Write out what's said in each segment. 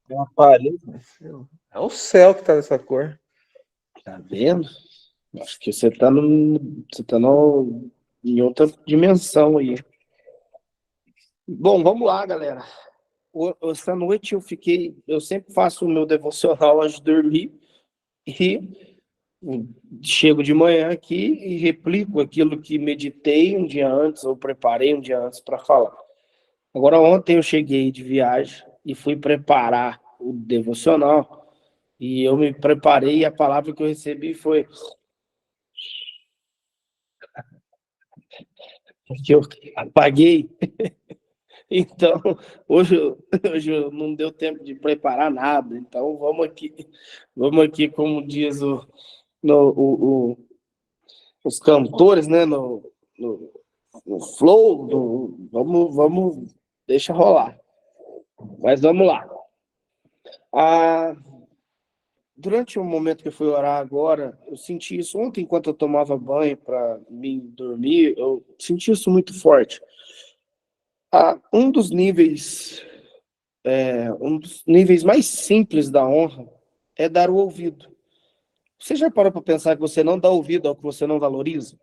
É uma parede, né? É o céu que tá dessa cor. Tá vendo? Acho que você tá, você tá em outra dimensão aí. Bom, vamos lá, galera. Essa noite eu sempre faço o meu devocional antes de dormir e chego de manhã aqui e replico aquilo que meditei um dia antes ou preparei um dia antes para falar. Agora, ontem eu cheguei de viagem e fui preparar o devocional e eu me preparei e a palavra que eu recebi foi que eu apaguei. Então, hoje não deu tempo de preparar nada. Então, vamos aqui como diz no, os cantores, né? No, no flow, vamos, deixa rolar. Mas vamos lá. Ah, durante o momento que eu fui orar agora, eu senti isso ontem enquanto eu tomava banho para me dormir, eu senti isso muito forte. Um dos níveis, um dos níveis mais simples da honra é dar o ouvido. Você já parou para pensar que você não dá ouvido ao que você não valoriza?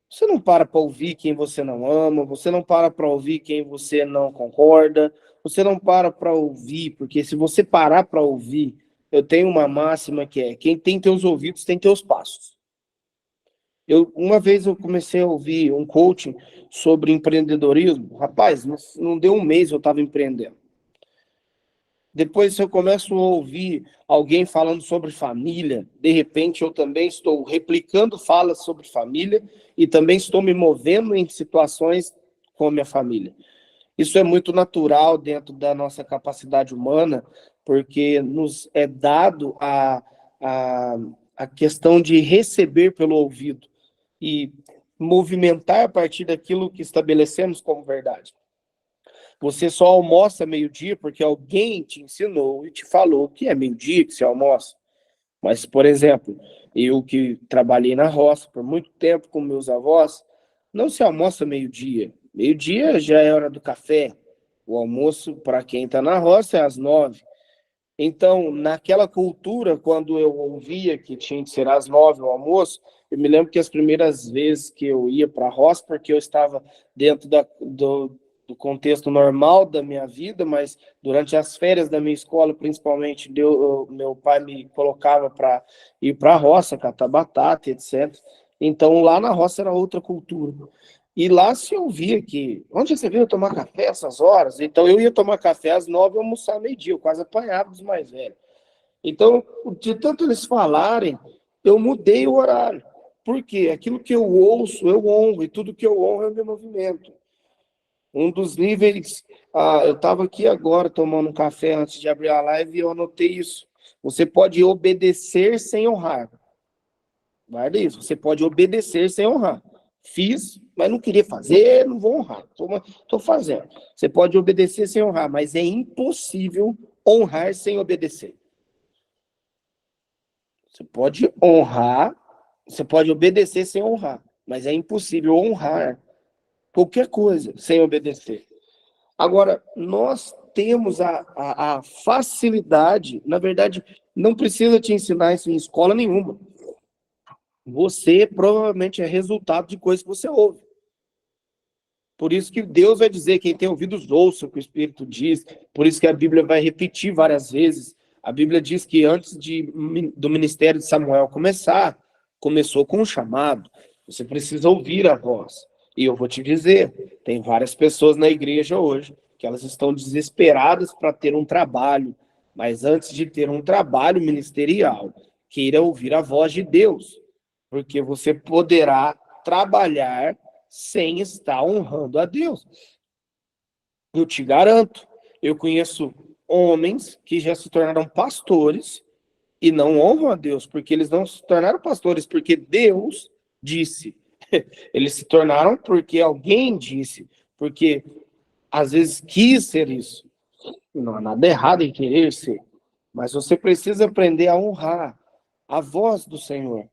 Você não para ouvir quem você não ama, você não para ouvir quem você não concorda, você não para ouvir, porque se você parar para ouvir, eu tenho uma máxima que é: quem tem teus ouvidos tem teus passos. Uma vez eu comecei a ouvir um coaching sobre empreendedorismo, rapaz, não deu um mês eu estava empreendendo. Depois, se eu começo a ouvir alguém falando sobre família, de repente eu também estou replicando falas sobre família e também estou me movendo em situações com a minha família. Isso é muito natural dentro da nossa capacidade humana, porque nos é dado a, a questão de receber pelo ouvido e movimentar a partir daquilo que estabelecemos como verdade. Você só almoça meio-dia porque alguém te ensinou e te falou que é meio-dia que você almoça. Mas, por exemplo, eu que trabalhei na roça por muito tempo com meus avós, não se almoça meio-dia. Meio-dia já é hora do café. O almoço, para quem está na roça, é às 9. Então, naquela cultura, quando eu ouvia que tinha que ser às 9 o almoço, eu me lembro que as primeiras vezes que eu ia para a roça, porque eu estava dentro do contexto normal da minha vida, mas durante as férias da minha escola, principalmente, meu pai me colocava para ir para a roça, catar batata, etc. Então, lá na roça era outra cultura. E lá se ouvia que, onde você veio tomar café essas horas? Então eu ia tomar café às 9 e almoçar meio-dia, eu quase apanhava dos mais velhos. Então, de tanto eles falarem, eu mudei o horário. Por quê? Aquilo que eu ouço, eu honro, e tudo que eu honro é o meu movimento. Um dos níveis, eu estava aqui agora tomando um café antes de abrir a live e eu anotei isso. Você pode obedecer sem honrar. Guarda isso, você pode obedecer sem honrar. Fiz, mas não queria fazer, não vou honrar. Estou fazendo. Você pode obedecer sem honrar, mas é impossível honrar sem obedecer. Você pode honrar, você pode obedecer sem honrar, mas é impossível honrar qualquer coisa sem obedecer. Agora, nós temos a facilidade, na verdade, não precisa te ensinar isso em escola nenhuma. Você provavelmente é resultado de coisas que você ouve. Por isso que Deus vai dizer: quem tem ouvidos ouça o que o Espírito diz. Por isso que a Bíblia vai repetir várias vezes. A Bíblia diz que antes do ministério de Samuel começar, começou com um chamado. Você precisa ouvir a voz. E eu vou te dizer, tem várias pessoas na igreja hoje que elas estão desesperadas para ter um trabalho, mas antes de ter um trabalho ministerial, queira ouvir a voz de Deus, porque você poderá trabalhar sem estar honrando a Deus. Eu te garanto, eu conheço homens que já se tornaram pastores e não honram a Deus, porque eles não se tornaram pastores porque Deus disse. Eles se tornaram porque alguém disse, porque às vezes quis ser isso. Não há nada errado em querer ser, mas você precisa aprender a honrar a voz do Senhor.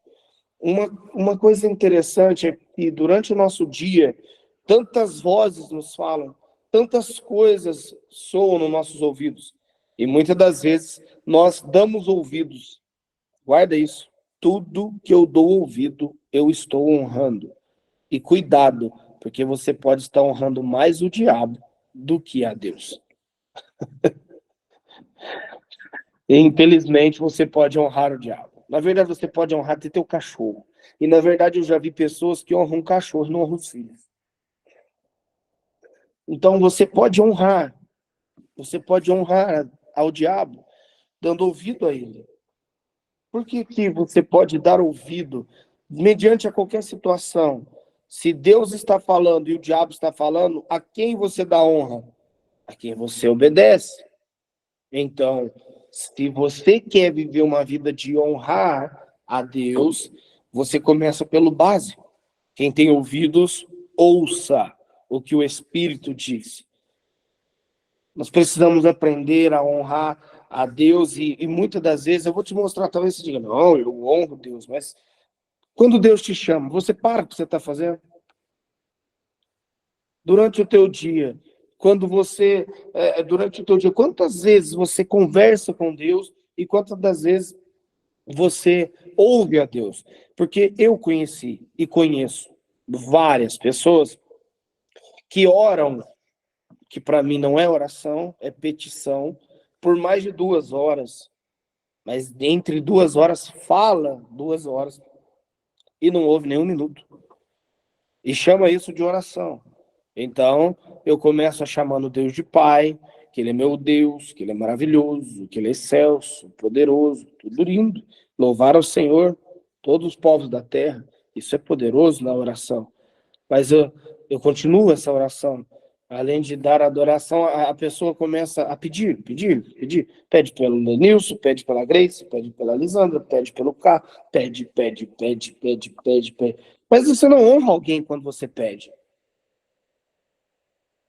Uma coisa interessante é que durante o nosso dia, tantas vozes nos falam, tantas coisas soam nos nossos ouvidos. E muitas das vezes nós damos ouvidos. Guarda isso. Tudo que eu dou ouvido, eu estou honrando. E cuidado, porque você pode estar honrando mais o diabo do que a Deus. E, infelizmente, você pode honrar o diabo. Na verdade, você pode honrar até teu cachorro. E, na verdade, eu já vi pessoas que honram cachorros, não honram os filhos. Então, você pode honrar. Você pode honrar ao diabo, dando ouvido a ele. Por que que você pode dar ouvido mediante a qualquer situação? Se Deus está falando e o diabo está falando, a quem você dá honra? A quem você obedece. Então, se você quer viver uma vida de honrar a Deus, você começa pelo básico. Quem tem ouvidos, ouça o que o Espírito diz. Nós precisamos aprender a honrar a Deus e muitas das vezes, eu vou te mostrar, talvez você diga, não, eu honro Deus, mas quando Deus te chama, você para o que você está fazendo? Durante o teu dia, durante o teu dia, quantas vezes você conversa com Deus e quantas das vezes você ouve a Deus? Porque eu conheci e conheço várias pessoas que oram, que para mim não é oração, é petição, por mais de 2 horas, mas entre 2 horas fala 2 horas e não ouve nenhum minuto. E chama isso de oração. Então, eu começo a chamando Deus de Pai, que Ele é meu Deus, que Ele é maravilhoso, que Ele é excelso, poderoso, tudo lindo. Louvar ao Senhor, todos os povos da terra. Isso é poderoso na oração. Mas eu continuo essa oração. Além de dar adoração, a pessoa começa a pedir. Pede pelo Nilson, pede pela Grace, pede pela Lisandra, pede pelo Cá, pede. Mas você não honra alguém quando você pede.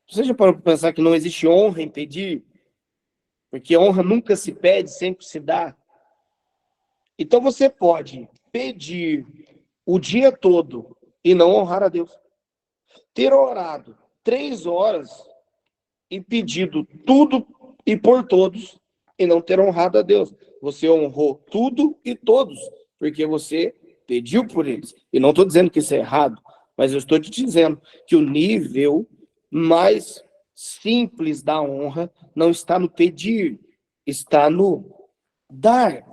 Você já parou para pensar que não existe honra em pedir? Porque honra nunca se pede, sempre se dá. Então você pode pedir o dia todo e não honrar a Deus. Ter orado 3 horas e pedido tudo e por todos e não ter honrado a Deus. Você honrou tudo e todos, porque você pediu por eles. E não estou dizendo que isso é errado, mas eu estou te dizendo que o nível mais simples da honra não está no pedir, está no dar,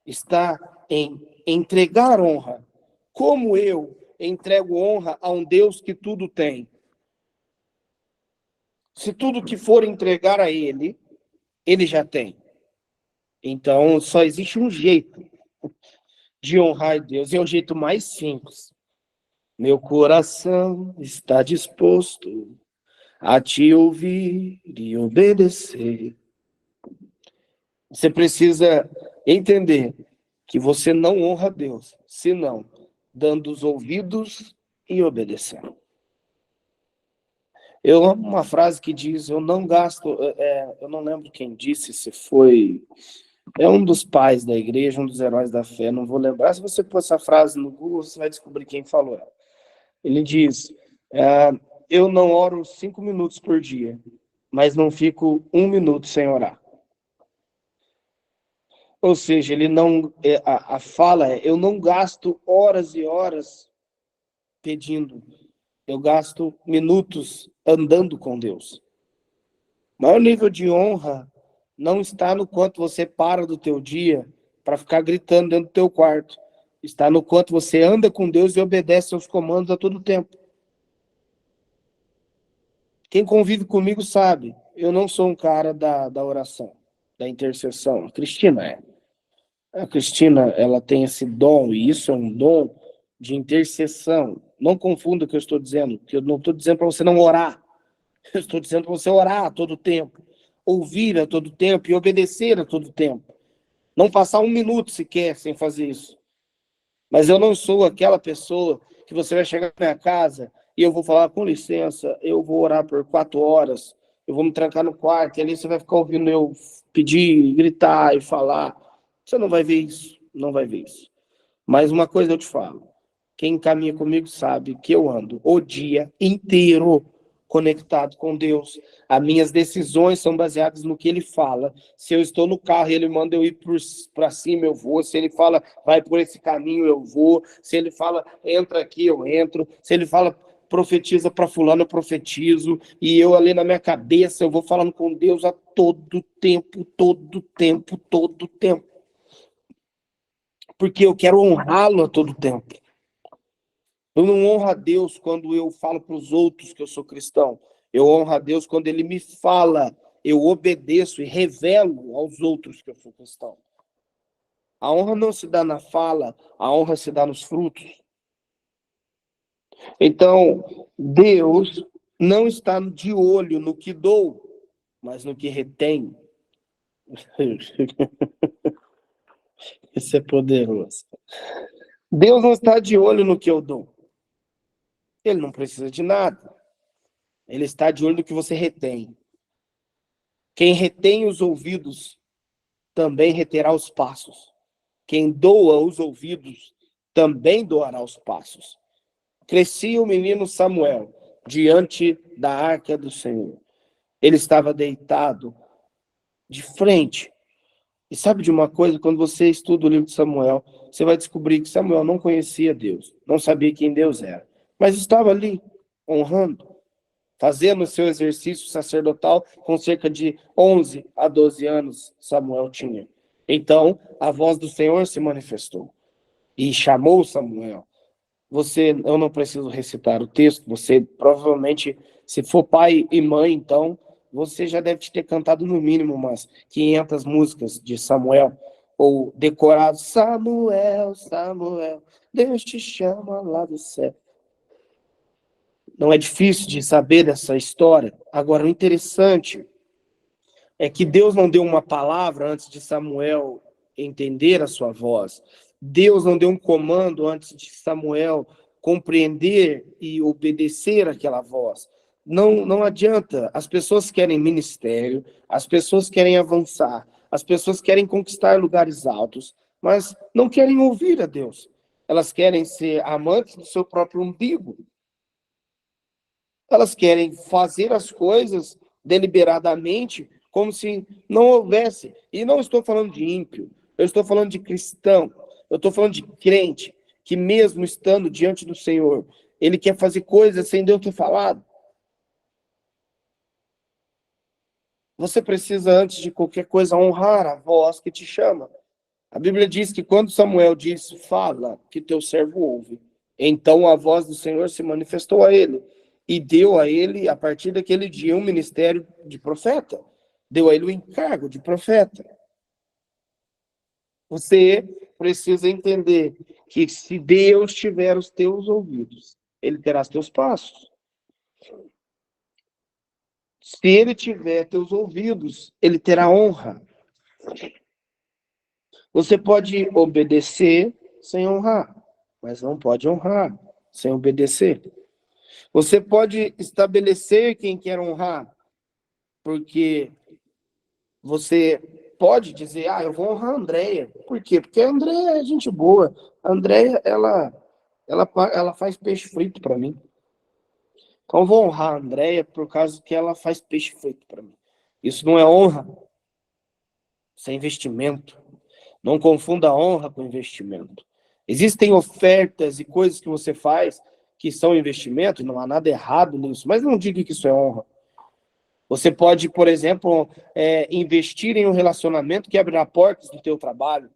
está em entregar honra. Como eu entrego honra a um Deus que tudo tem? Se tudo que for entregar a ele, ele já tem. Então, só existe um jeito de honrar a Deus, e é o jeito mais simples. Meu coração está disposto a te ouvir e obedecer. Você precisa entender que você não honra a Deus, senão dando os ouvidos e obedecendo. Eu amo uma frase que diz, eu não gasto, eu não lembro quem disse, se foi, é um dos pais da igreja, um dos heróis da fé, não vou lembrar. Se você pôr essa frase no Google, você vai descobrir quem falou ela. Ele diz, eu não oro 5 minutos por dia, mas não fico 1 minuto sem orar. Ou seja, ele não, a fala é, eu não gasto horas e horas pedindo, eu gasto minutos andando com Deus. O maior nível de honra não está no quanto você para do teu dia para ficar gritando dentro do teu quarto. Está no quanto você anda com Deus e obedece aos comandos a todo tempo. Quem convive comigo sabe, eu não sou um cara da oração, da intercessão. A Cristina é. A Cristina, ela tem esse dom, e isso é um dom de intercessão. Não confunda o que eu estou dizendo, que eu não estou dizendo para você não orar. Eu estou dizendo para você orar a todo tempo, ouvir a todo tempo e obedecer a todo tempo. Não passar 1 minuto sequer sem fazer isso. Mas eu não sou aquela pessoa que você vai chegar na minha casa e eu vou falar, com licença, eu vou orar por 4 horas, eu vou me trancar no quarto, e ali você vai ficar ouvindo eu pedir, gritar e falar. Você não vai ver isso, não vai ver isso. Mas uma coisa eu te falo, quem caminha comigo sabe que eu ando o dia inteiro conectado com Deus. As minhas decisões são baseadas no que ele fala. Se eu estou no carro e ele manda eu ir para cima, eu vou. Se ele fala, vai por esse caminho, eu vou. Se ele fala, entra aqui, eu entro. Se ele fala, profetiza para fulano, eu profetizo. E eu ali na minha cabeça, eu vou falando com Deus a todo tempo, todo tempo, todo tempo. Porque eu quero honrá-lo a todo tempo. Eu não honro a Deus quando eu falo para os outros que eu sou cristão. Eu honro a Deus quando ele me fala, eu obedeço e revelo aos outros que eu sou cristão. A honra não se dá na fala, a honra se dá nos frutos. Então, Deus não está de olho no que dou, mas no que retém. Isso é poderoso. Deus não está de olho no que eu dou. Ele não precisa de nada. Ele está de olho no que você retém. Quem retém os ouvidos também reterá os passos. Quem doa os ouvidos também doará os passos. Crescia o menino Samuel diante da arca do Senhor. Ele estava deitado de frente. E sabe de uma coisa? Quando você estuda o livro de Samuel, você vai descobrir que Samuel não conhecia Deus, não sabia quem Deus era, mas estava ali, honrando, fazendo o seu exercício sacerdotal com cerca de 11 a 12 anos Samuel tinha. Então, a voz do Senhor se manifestou e chamou Samuel. Eu não preciso recitar o texto, você provavelmente, se for pai e mãe, então, você já deve ter cantado no mínimo umas 500 músicas de Samuel, ou decorado, Samuel, Samuel, Deus te chama lá do céu. Não é difícil de saber dessa história. Agora, o interessante é que Deus não deu uma palavra antes de Samuel entender a sua voz. Deus não deu um comando antes de Samuel compreender e obedecer aquela voz. Não adianta. As pessoas querem ministério, as pessoas querem avançar, as pessoas querem conquistar lugares altos, mas não querem ouvir a Deus. Elas querem ser amantes do seu próprio umbigo. Elas querem fazer as coisas deliberadamente, como se não houvesse. E não estou falando de ímpio, eu estou falando de cristão, eu estou falando de crente, que mesmo estando diante do Senhor, ele quer fazer coisas sem Deus ter falado. Você precisa, antes de qualquer coisa, honrar a voz que te chama. A Bíblia diz que quando Samuel disse, fala, que teu servo ouve, então a voz do Senhor se manifestou a ele e deu a ele, a partir daquele dia, um ministério de profeta. Deu a ele o encargo de profeta. Você precisa entender que se Deus tiver os teus ouvidos, ele terá os teus passos. Se ele tiver teus ouvidos, ele terá honra. Você pode obedecer sem honrar, mas não pode honrar sem obedecer. Você pode estabelecer quem quer honrar, porque você pode dizer, eu vou honrar a Andréia. Por quê? Porque a Andréia é gente boa. A Andréia, ela faz peixe frito para mim. Então, eu vou honrar a Andréia por causa que ela faz peixe frito para mim. Isso não é honra. Isso é investimento. Não confunda honra com investimento. Existem ofertas e coisas que você faz que são investimento, não há nada errado nisso, mas não diga que isso é honra. Você pode, por exemplo, investir em um relacionamento que abrirá portas no teu trabalho.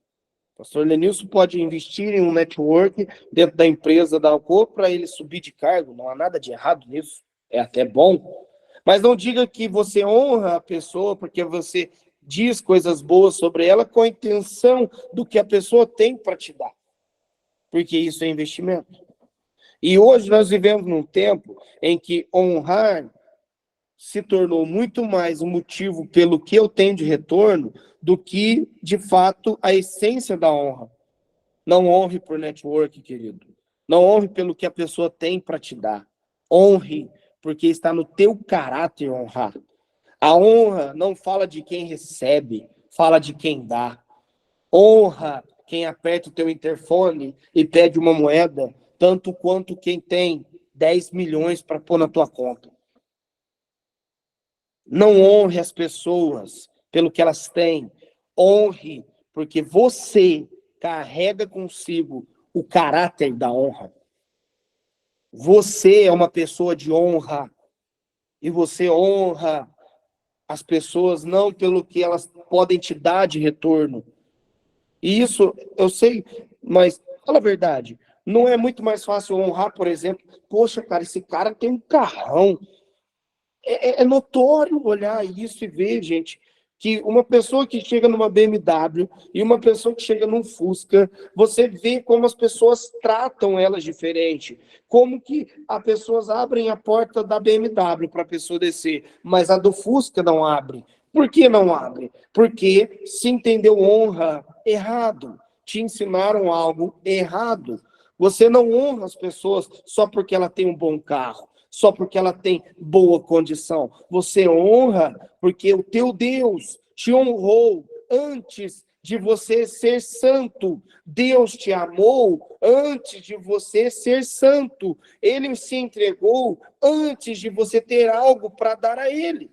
O pastor Lenilson pode investir em um network dentro da empresa da Alcô para ele subir de cargo, não há nada de errado nisso, é até bom. Mas não diga que você honra a pessoa porque você diz coisas boas sobre ela com a intenção do que a pessoa tem para te dar, porque isso é investimento. E hoje nós vivemos num tempo em que honrar se tornou muito mais um motivo pelo que eu tenho de retorno do que, de fato, a essência da honra. Não honre por network, querido. Não honre pelo que a pessoa tem para te dar. Honre porque está no teu caráter honrar. A honra não fala de quem recebe, fala de quem dá. Honra quem aperta o teu interfone e pede uma moeda, tanto quanto quem tem 10 milhões para pôr na tua conta. Não honre as pessoas pelo que elas têm. Honre, porque você carrega consigo o caráter da honra. Você é uma pessoa de honra. E você honra as pessoas não pelo que elas podem te dar de retorno. E isso, eu sei, mas fala a verdade. Não é muito mais fácil honrar, por exemplo, poxa, cara, esse cara tem um carrão. É notório olhar isso e ver, gente, que uma pessoa que chega numa BMW e uma pessoa que chega num Fusca, você vê como as pessoas tratam elas diferente. Como que as pessoas abrem a porta da BMW para a pessoa descer, mas a do Fusca não abre. Por que não abre? Porque se entendeu honra errado. Te ensinaram algo errado. Você não honra as pessoas só porque ela tem um bom carro, só porque ela tem boa condição. Você honra porque o teu Deus te honrou antes de você ser santo. Deus te amou antes de você ser santo. Ele se entregou antes de você ter algo para dar a ele.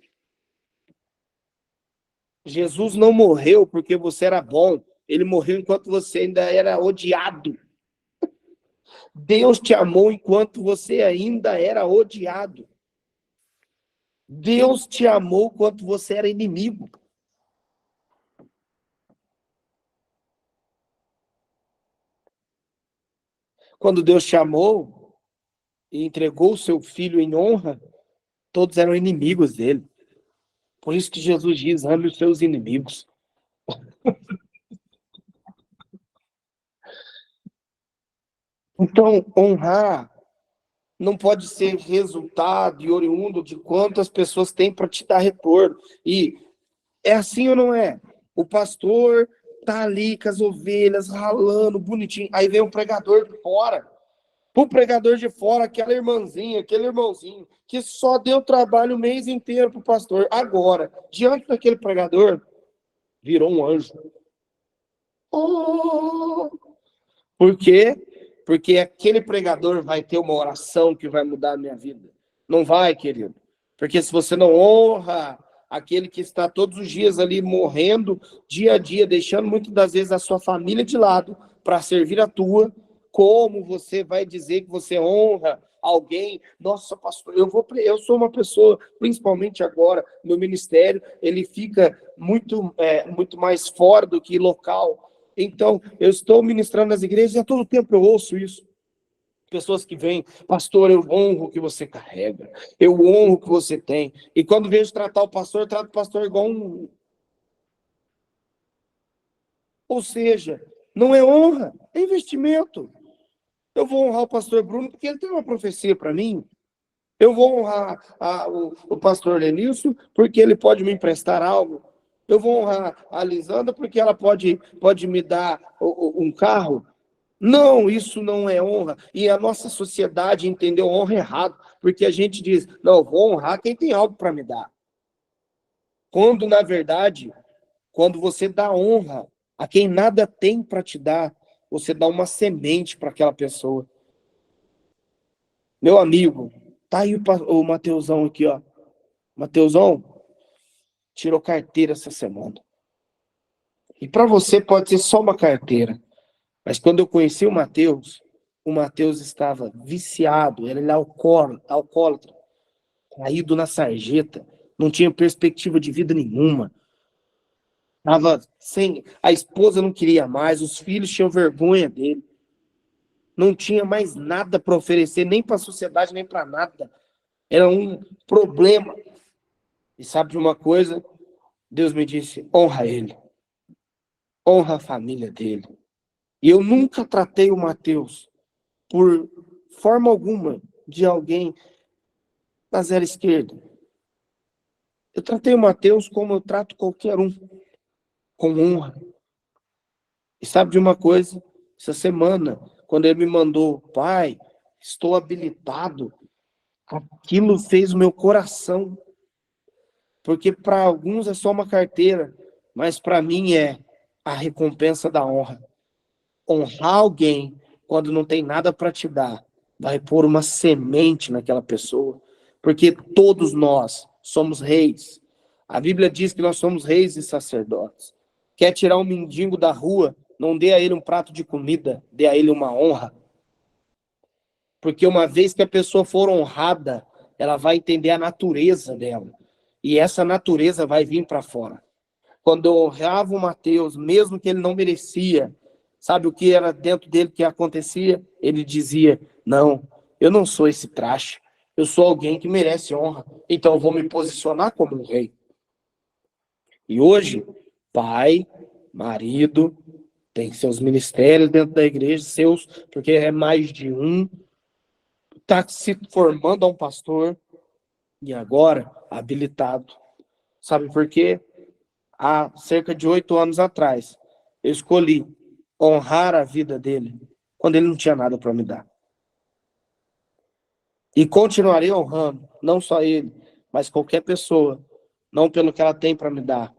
Jesus não morreu porque você era bom. Ele morreu enquanto você ainda era odiado. Deus te amou enquanto você ainda era odiado. Deus te amou quando você era inimigo. Quando Deus te amou e entregou o seu filho em honra, todos eram inimigos dele. Por isso que Jesus diz: ame os seus inimigos. Então, honrar não pode ser resultado e oriundo de quantas pessoas têm para te dar retorno. E é assim ou não é? O pastor tá ali com as ovelhas, ralando, bonitinho. Aí vem um pregador de fora. O pregador de fora, aquela irmãzinha, aquele irmãozinho, que só deu trabalho o mês inteiro pro pastor. Agora, diante daquele pregador, virou um anjo. Oh! Por quê? Porque aquele pregador vai ter uma oração que vai mudar a minha vida. Não vai, querido. Porque se você não honra aquele que está todos os dias ali morrendo, dia a dia, deixando muitas das vezes a sua família de lado para servir a tua, como você vai dizer que você honra alguém? Nossa, pastor, eu sou uma pessoa, principalmente agora, no ministério, ele fica muito mais fora do que local. Então, eu estou ministrando nas igrejas e a todo tempo eu ouço isso. Pessoas que vêm, pastor, eu honro o que você carrega, eu honro o que você tem. E quando vejo tratar o pastor, eu trato o pastor igual um. Ou seja, não é honra, é investimento. Eu vou honrar o pastor Bruno porque ele tem uma profecia para mim. Eu vou honrar o pastor Lenilson porque ele pode me emprestar algo. Eu vou honrar a Lisandra porque ela pode me dar um carro. Não, isso não é honra. E a nossa sociedade entendeu honra errado, porque a gente diz, não, eu vou honrar quem tem algo para me dar. Quando, na verdade, quando você dá honra a quem nada tem para te dar, você dá uma semente para aquela pessoa. Meu amigo, tá aí o Mateusão aqui, ó. Mateusão tirou carteira essa semana. E para você pode ser só uma carteira. Mas quando eu conheci o Mateus estava viciado, ele era alcoólatra, caído na sarjeta, não tinha perspectiva de vida nenhuma. Tava sem, a esposa não queria mais, os filhos tinham vergonha dele. Não tinha mais nada para oferecer, nem para a sociedade, nem para nada. Era um problema. E sabe de uma coisa? Deus me disse, honra ele. Honra a família dele. E eu nunca tratei o Mateus por forma alguma de alguém da zero esquerda. Eu tratei o Mateus como eu trato qualquer um, com honra. E sabe de uma coisa? Essa semana, quando ele me mandou, pai, estou habilitado, aquilo fez o meu coração. Porque para alguns é só uma carteira, mas para mim é a recompensa da honra. Honrar alguém quando não tem nada para te dar, vai pôr uma semente naquela pessoa. Porque todos nós somos reis, A Bíblia diz que nós somos reis e sacerdotes. Quer tirar um mendigo da rua, não dê a ele um prato de comida, dê a ele uma honra. Porque uma vez que a pessoa for honrada, ela vai entender a natureza dela. E essa natureza vai vir para fora. Quando eu honrava o Mateus, mesmo que ele não merecia, sabe o que era dentro dele que acontecia? Ele dizia, não, eu não sou esse traste, eu sou alguém que merece honra, então eu vou me posicionar como um rei. E hoje, pai, marido, tem seus ministérios dentro da igreja, seus, porque é mais de um, está se formando a um pastor, e agora habilitado. Sabe por quê? Há cerca de 8 anos atrás, eu escolhi honrar a vida dele quando ele não tinha nada para me dar. E continuarei honrando, não só ele, mas qualquer pessoa, não pelo que ela tem para me dar,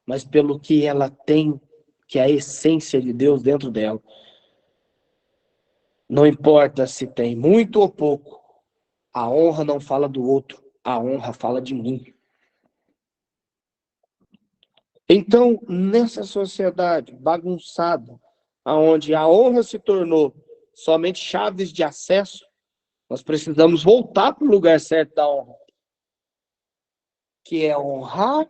mas pelo que ela tem, que é a essência de Deus dentro dela. Não importa se tem muito ou pouco, a honra não fala do outro, a honra fala de mim. Então, nessa sociedade bagunçada, onde a honra se tornou somente chaves de acesso, nós precisamos voltar para o lugar certo da honra, que é honrar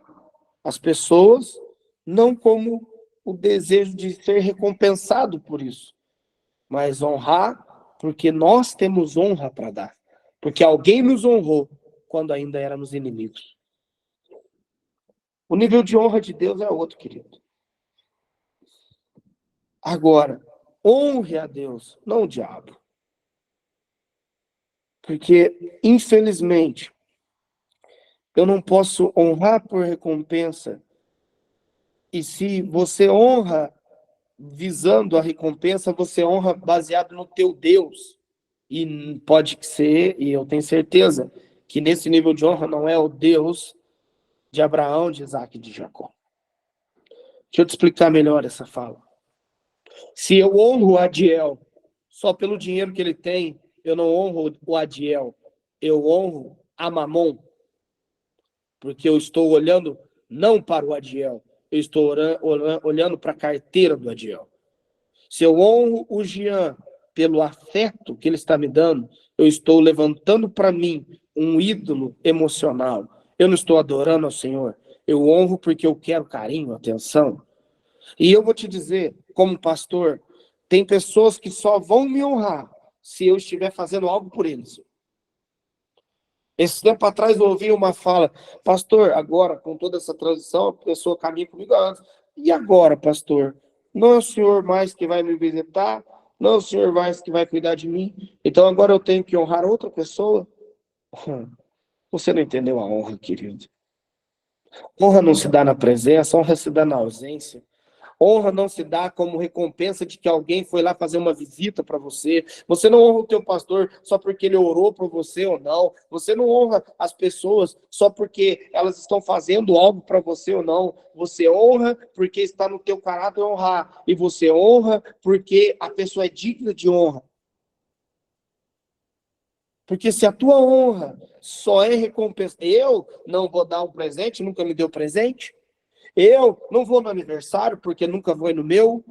as pessoas, não como o desejo de ser recompensado por isso, mas honrar porque nós temos honra para dar, porque alguém nos honrou quando ainda éramos inimigos. O nível de honra de Deus é outro, querido. Agora, honre a Deus, não o diabo. Porque, infelizmente, eu não posso honrar por recompensa. E se você honra visando a recompensa, você honra baseado no teu Deus. E pode ser, e eu tenho certeza, que nesse nível de honra não é o Deus de Abraão, de Isaac e de Jacó. Deixa eu te explicar melhor essa fala. Se eu honro o Adiel só pelo dinheiro que ele tem, eu não honro o Adiel, eu honro a Mamon, porque eu estou olhando não para o Adiel, eu estou olhando para a carteira do Adiel. Se eu honro o Jean pelo afeto que ele está me dando, eu estou levantando para mim um ídolo emocional. Eu não estou adorando ao Senhor, eu honro porque eu quero carinho, atenção. E eu vou te dizer, como pastor, tem pessoas que só vão me honrar se eu estiver fazendo algo por eles. Esse tempo atrás eu ouvi uma fala, pastor, agora com toda essa transição, a pessoa caminha comigo antes. E agora, pastor? Não é o senhor mais que vai me visitar? Não é o senhor mais que vai cuidar de mim? Então agora eu tenho que honrar outra pessoa? Você não entendeu a honra, querido. Honra não se dá na presença, honra se dá na ausência. Honra não se dá como recompensa de que alguém foi lá fazer uma visita para você. Você não honra o teu pastor só porque ele orou por você ou não. Você não honra as pessoas só porque elas estão fazendo algo para você ou não. Você honra porque está no teu caráter honrar. E você honra porque a pessoa é digna de honra. Porque se a tua honra só é recompensa, eu não vou dar um presente, nunca me deu presente. Eu não vou no aniversário porque nunca vou no meu.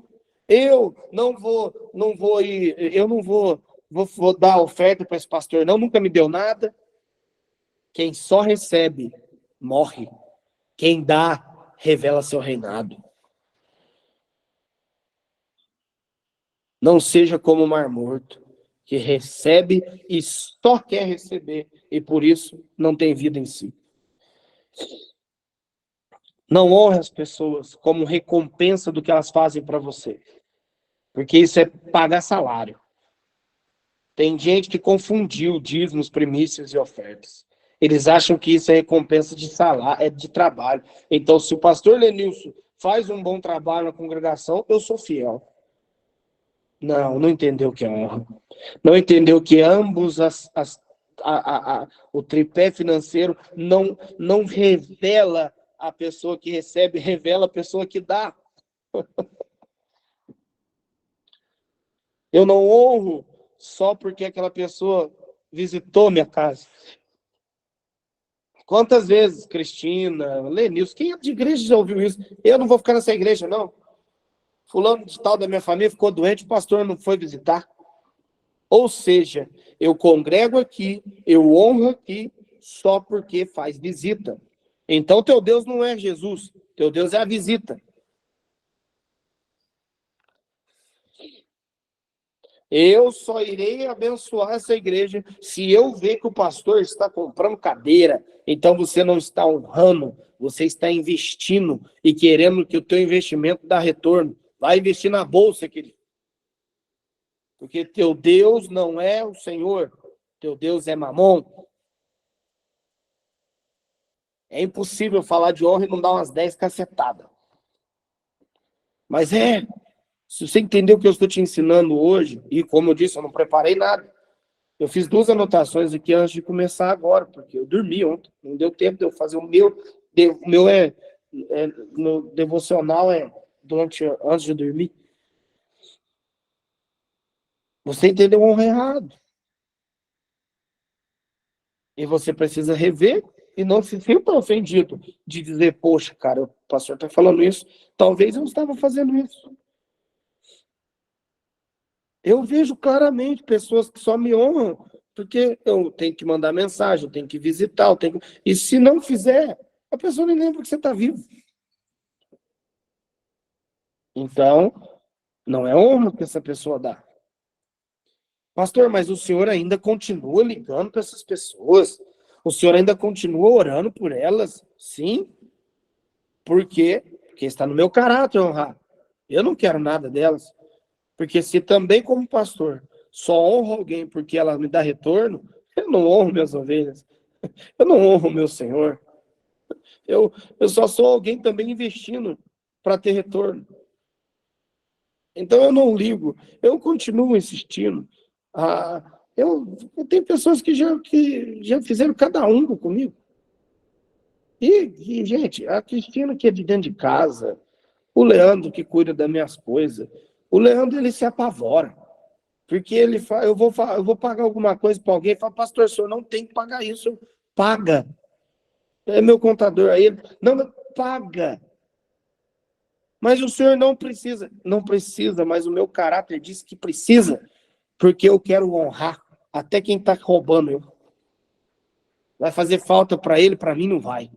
Eu não vou ir, eu não vou dar oferta para esse pastor, não, nunca me deu nada. Quem só recebe, morre. Quem dá, revela seu reinado. Não seja como o Mar Morto, que recebe e só quer receber, e por isso não tem vida em si. Não honre as pessoas como recompensa do que elas fazem para você, porque isso é pagar salário. Tem gente que confundiu dízimos, primícias e ofertas. Eles acham que isso é recompensa de salário, é de trabalho. Então, se o pastor Lenilson faz um bom trabalho na congregação, eu sou fiel. Não, não entendeu o que é honra. Não entendeu que ambos o tripé financeiro não revela a pessoa que recebe, revela a pessoa que dá. Eu não honro só porque aquela pessoa visitou minha casa. Quantas vezes, Cristina, Lenilson, quem é de igreja já ouviu isso? Eu não vou ficar nessa igreja, não. Fulano de tal da minha família ficou doente, o pastor não foi visitar. Ou seja, eu congrego aqui, eu honro aqui, só porque faz visita. Então, teu Deus não é Jesus, teu Deus é a visita. Eu só irei abençoar essa igreja se eu ver que o pastor está comprando cadeira. Então você não está honrando, você está investindo e querendo que o teu investimento dê retorno. Vai investir na bolsa, querido. Porque teu Deus não é o Senhor, teu Deus é Mamon. É impossível falar de honra e não dar umas 10 cacetadas. Mas se você entender o que eu estou te ensinando hoje, e como eu disse, eu não preparei nada. Eu fiz 2 anotações aqui antes de começar agora, porque eu dormi ontem. Não deu tempo de eu fazer o meu. O meu no devocional antes de dormir. Você entendeu honra errado. E você precisa rever e não se sinta ofendido de dizer, poxa, cara, o pastor está falando isso. Talvez eu estava fazendo isso. Eu vejo claramente pessoas que só me honram porque eu tenho que mandar mensagem, eu tenho que visitar, e se não fizer, a pessoa nem lembra que você está vivo. Então, não é honra que essa pessoa dá. Pastor, mas o senhor ainda continua ligando para essas pessoas? O senhor ainda continua orando por elas? Sim. Por quê? Porque está no meu caráter honrar. Eu não quero nada delas. Porque se também, como pastor, só honro alguém porque ela me dá retorno, eu não honro minhas ovelhas. Eu não honro meu Senhor. Eu só sou alguém também investindo para ter retorno. Então eu não ligo. Eu continuo insistindo. Eu tenho pessoas que já fizeram cada um comigo. Gente, a Cristina que é de dentro de casa, o Leandro que cuida das minhas coisas, o Leandro ele se apavora. Porque ele fala, eu vou pagar alguma coisa para alguém, fala, pastor, o senhor não tem que pagar isso, paga. É meu contador aí, não, paga. Mas o senhor não precisa, mas o meu caráter diz que precisa, porque eu quero honrar até quem está roubando eu. Vai fazer falta para ele, para mim não vai.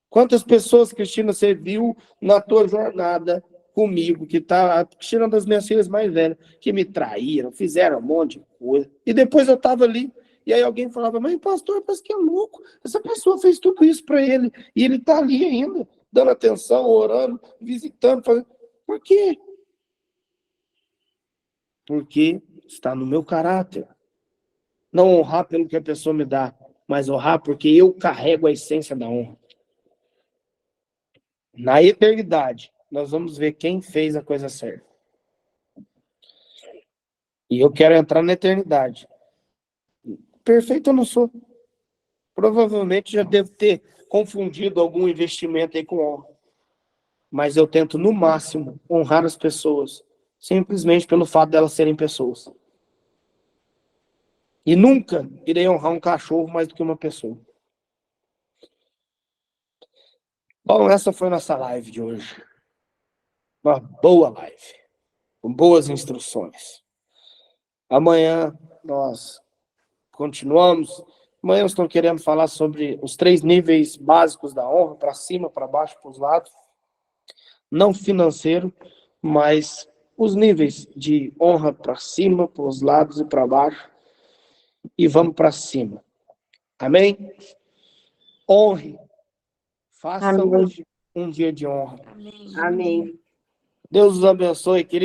Quantas pessoas, Cristina, você viu na tua jornada comigo, que tá tirando das minhas filhas mais velhas, que me traíram, fizeram um monte de coisa. E depois eu estava ali, e aí alguém falava, mas pastor, parece que é louco. Essa pessoa fez tudo isso para ele, e ele está ali ainda, dando atenção, orando, visitando, fazendo. Por quê? Porque está no meu caráter. Não honrar pelo que a pessoa me dá, mas honrar porque eu carrego a essência da honra. Na eternidade, nós vamos ver quem fez a coisa certa. E eu quero entrar na eternidade. Perfeito eu não sou. Provavelmente já devo ter confundido algum investimento aí com honra. Mas eu tento, no máximo, honrar as pessoas. Simplesmente pelo fato delas serem pessoas. E nunca irei honrar um cachorro mais do que uma pessoa. Bom, essa foi nossa live de hoje. Uma boa live. Com boas instruções. Amanhã nós continuamos. Amanhã nós estamos querendo falar sobre os 3 níveis básicos da honra, para cima, para baixo, para os lados. Não financeiro, mas os níveis de honra para cima, para os lados e para baixo. E vamos para cima. Amém? Honre. Faça hoje um dia de honra. Amém. Deus os abençoe, querido.